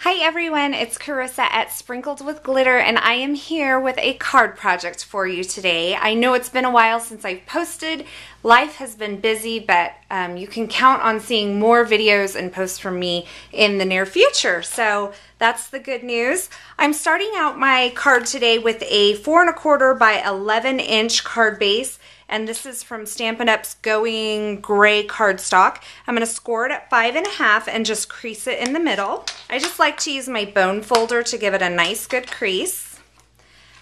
Hi everyone, it's Carissa at Sprinkled with Glitter, and I am here with a card project for you today. I know it's been a while since I've posted. Life has been busy, but you can count on seeing more videos and posts from me in the near future. So that's the good news. I'm starting out my card today with a 4 1/4 by 11-inch card base. And this is from Stampin' Up's Going Gray cardstock. I'm going to score it at 5 1/2 and just crease it in the middle. I just like to use my bone folder to give it a nice good crease.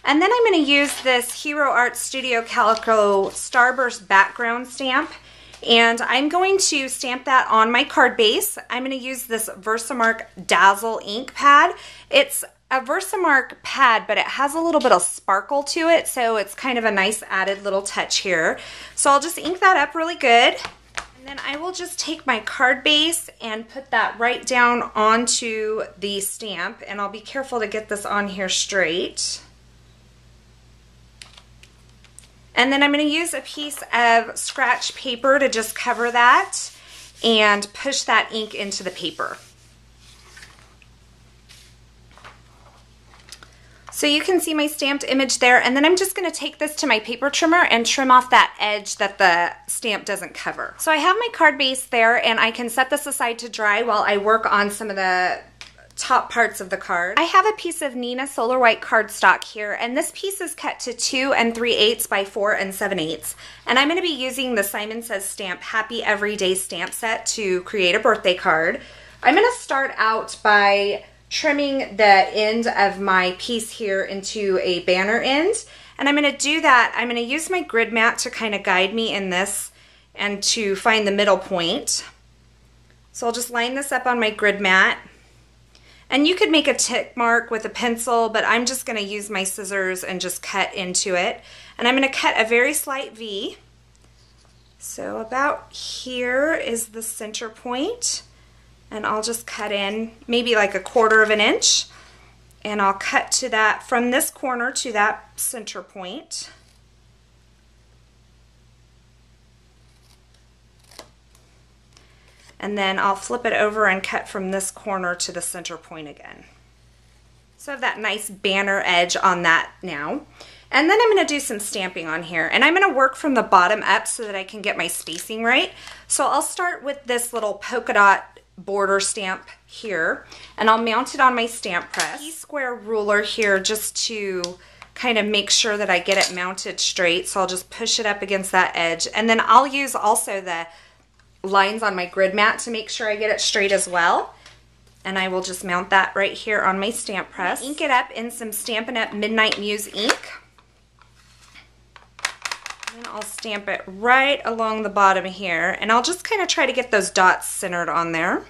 And then I'm going to use this Hero Art Studio Calico Starburst background stamp. And I'm going to stamp that on my card base. I'm going to use this Versamark Dazzle ink pad. It's a Versamark pad, but it has a little bit of sparkle to it, so it's kind of a nice added little touch here. So I'll just ink that up really good. And then I will just take my card base and put that right down onto the stamp, and I'll be careful to get this on here straight. And then I'm going to use a piece of scratch paper to just cover that and push that ink into the paper. So you can see my stamped image there, and then I'm just going to take this to my paper trimmer and trim off that edge that the stamp doesn't cover. So I have my card base there, and I can set this aside to dry while I work on some of the top parts of the card. I have a piece of Neenah Solar White cardstock here, and this piece is cut to 2 3/8 by 4 7/8. And I'm going to be using the Simon Says Stamp Happy Everyday stamp set to create a birthday card. I'm going to start out by trimming the end of my piece here into a banner end, and I'm going to do that. I'm going to use my grid mat to kind of guide me in this and to find the middle point. So I'll just line this up on my grid mat, and you could make a tick mark with a pencil, but I'm just going to use my scissors and just cut into it. And I'm going to cut a very slight V. So about here is the center point. And I'll just cut in maybe like 1/4 inch, and I'll cut to that from this corner to that center point. And then I'll flip it over and cut from this corner to the center point again. So I have that nice banner edge on that now. And then I'm going to do some stamping on here, and I'm going to work from the bottom up so that I can get my spacing right. So I'll start with this little polka dot border stamp here, and I'll mount it on my stamp press. Square ruler here just to kind of make sure that I get it mounted straight, so I'll just push it up against that edge, and then I'll use also the lines on my grid mat to make sure I get it straight as well. And I will just mount that right here on my stamp press. Ink it up in some Stampin' Up Midnight Muse ink. And I'll stamp it right along the bottom here, and I'll just kind of try to get those dots centered on there.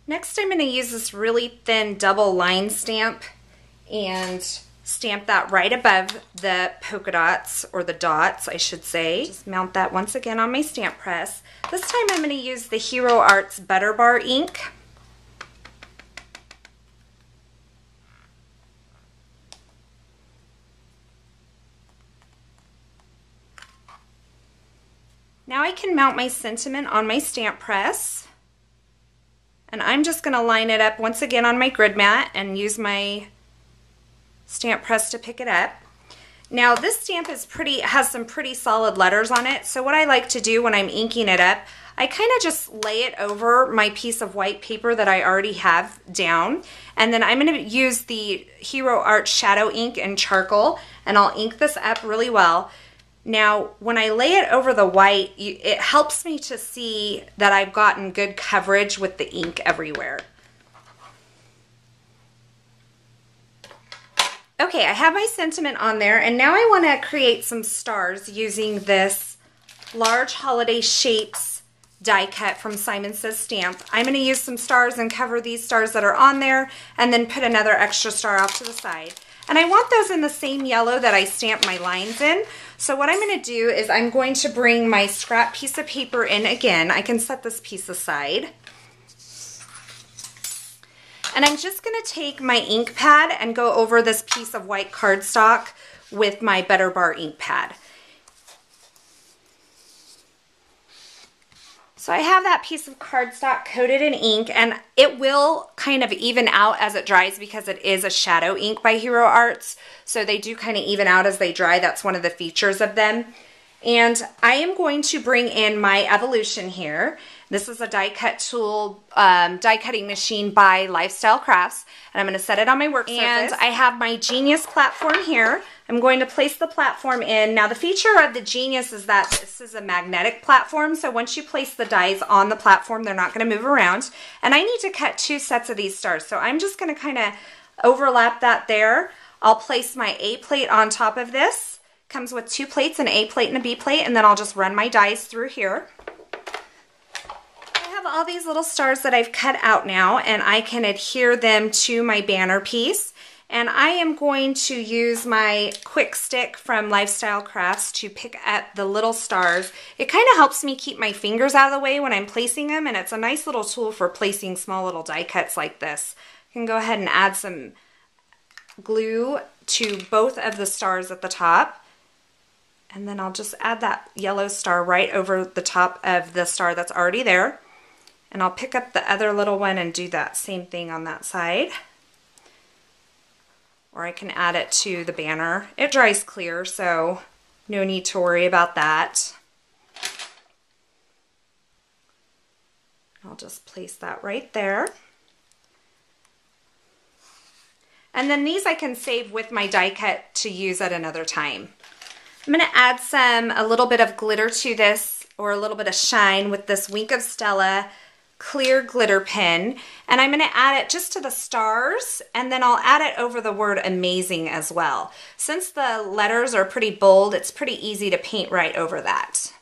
Next, I'm going to use this really thin double line stamp and stamp that right above the polka dots, or the dots I should say. Just mount that once again on my stamp press. This time I'm going to use the Hero Arts Butter Bar ink. Now I can mount my sentiment on my stamp press, and I'm just going to line it up once again on my grid mat and use my stamp press to pick it up. Now this stamp is has some pretty solid letters on it, so what I like to do when I'm inking it up, I kind of just lay it over my piece of white paper that I already have down, and then I'm going to use the Hero Art Shadow ink and charcoal, and I'll ink this up really well. Now, when I lay it over the white, it helps me to see that I've gotten good coverage with the ink everywhere. Okay, I have my sentiment on there, and now I want to create some stars using this Large Holiday Shapes die cut from Simon Says Stamp. I'm going to use some stars and cover these stars that are on there, and then put another extra star off to the side. And I want those in the same yellow that I stamped my lines in. So what I'm going to do is I'm going to bring my scrap piece of paper in again. I can set this piece aside. And I'm just going to take my ink pad and go over this piece of white cardstock with my Butter Bar ink pad. So I have that piece of cardstock coated in ink, and it will kind of even out as it dries because it is a shadow ink by Hero Arts. So they do kind of even out as they dry. That's one of the features of them. And I am going to bring in my Evolution here. This is a die cut tool, die cutting machine by Lifestyle Crafts. And I'm going to set it on my work surface. And I have my Genius platform here. I'm going to place the platform in. Now the feature of the Genius is that this is a magnetic platform. So once you place the dies on the platform, they're not going to move around. And I need to cut 2 sets of these stars. So I'm just going to kind of overlap that there. I'll place my A plate on top of this. Comes with 2 plates, an A plate and a B plate, and then I'll just run my dies through here. I have all these little stars that I've cut out now, and I can adhere them to my banner piece. And I am going to use my quick stick from Lifestyle Crafts to pick up the little stars. It kind of helps me keep my fingers out of the way when I'm placing them, and it's a nice little tool for placing small little die cuts like this. I can go ahead and add some glue to both of the stars at the top. And then I'll just add that yellow star right over the top of the star that's already there. And I'll pick up the other little one and do that same thing on that side. Or I can add it to the banner. It dries clear, so no need to worry about that. I'll just place that right there. And then these I can save with my die cut to use at another time. I'm going to add a little bit of glitter to this, or a little bit of shine with this Wink of Stella clear glitter pen. And I'm going to add it just to the stars, and then I'll add it over the word amazing as well. Since the letters are pretty bold, it's pretty easy to paint right over that.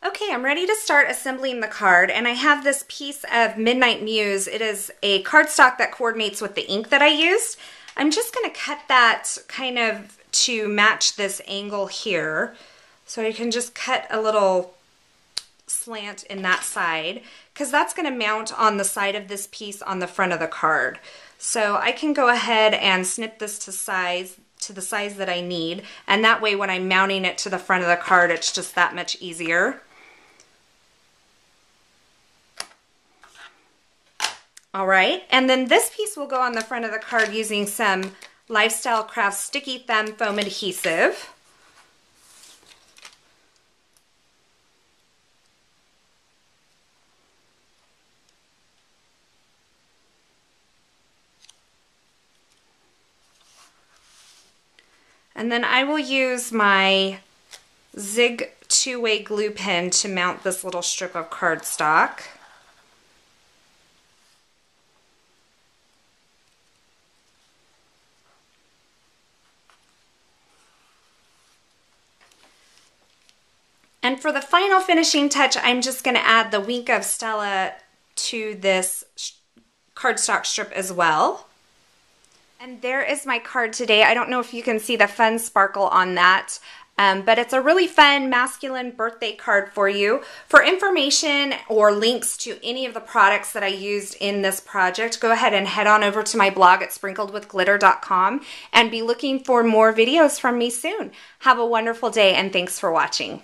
Okay, I'm ready to start assembling the card, and I have this piece of Midnight Muse. It is a cardstock that coordinates with the ink that I used. I'm just going to cut that kind of to match this angle here. So I can just cut a little slant in that side, because that's going to mount on the side of this piece on the front of the card. So I can go ahead and snip this to the size that I need, and that way when I'm mounting it to the front of the card, it's just that much easier. All right, and then this piece will go on the front of the card using some Lifestyle Crafts Sticky Thumb Foam Adhesive. And then I will use my Zig 2-way glue pen to mount this little strip of cardstock. And for the final finishing touch, I'm just going to add the Wink of Stella to this cardstock strip as well. And there is my card today. I don't know if you can see the fun sparkle on that, but it's a really fun masculine birthday card for you. For information or links to any of the products that I used in this project, go ahead and head on over to my blog at SprinkledWithGlitter.com and be looking for more videos from me soon. Have a wonderful day, and thanks for watching.